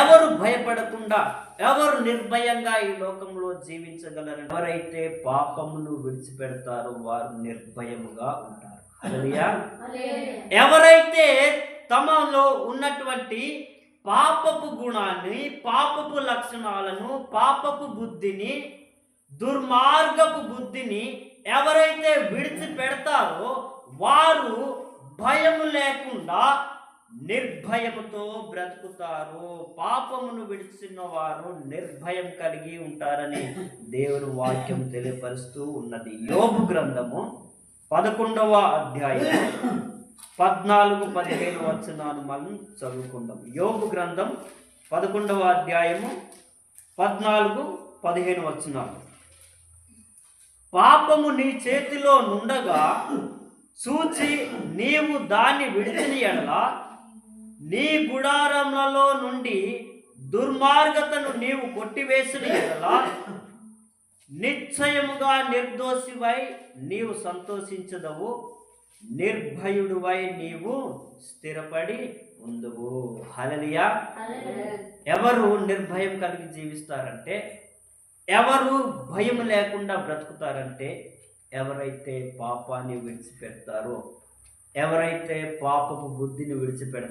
ఎవరు భయపడకుండా, ఎవరు నిర్భయంగా ఈ లోకంలో జీవించగలరు? ఎవరైతే పాపమును విడిచిపెడతారో వారు నిర్భయముగా ఉంటారు. హల్లెలూయా. ఎవరైతే తమలో ఉన్నటువంటి పాపపు గుణాన్ని, పాపపు లక్షణాలను, పాపపు బుద్ధిని, దుర్మార్గపు బుద్ధిని ఎవరైతే విడిచిపెడతారో వారు భయము లేకుండా నిర్భయముతో బ్రతుకుతారు. పాపమును విడిచిన వారు నిర్భయం కలిగి ఉంటారని దేవుని వాక్యం తెలియపరుస్తూ ఉన్నది. యోబు గ్రంథము 11వ అధ్యాయం 14-15 వచనాలు మనం చదువుకుందాం. యోబు గ్రంథం 11వ అధ్యాయము 14-15 వచనాలు. పాపము నీ చేతిలో నుండగా చూచి నీవు దాన్ని విడిచిన ఎడల, నీ గుడారములలో నుండి దుర్మార్గతను నీవు కొట్టివేసిన ఎడల, నిశ్చయముగా నిర్దోషివై నీవు సంతోషించదవు, నిర్భయుడువై నీవు స్థిరపడి ఉందువు. హల్లెలూయా. ఎవరు నిర్భయం కలిగి జీవిస్తారంటే, ఎవరు భయం లేకుండా బ్రతుకుతారంటే, ఎవరైతే పాపాన్ని విడిచిపెడతారో, ఎవరైతే పాపపు బుద్ధిని విడిచిపెడతారో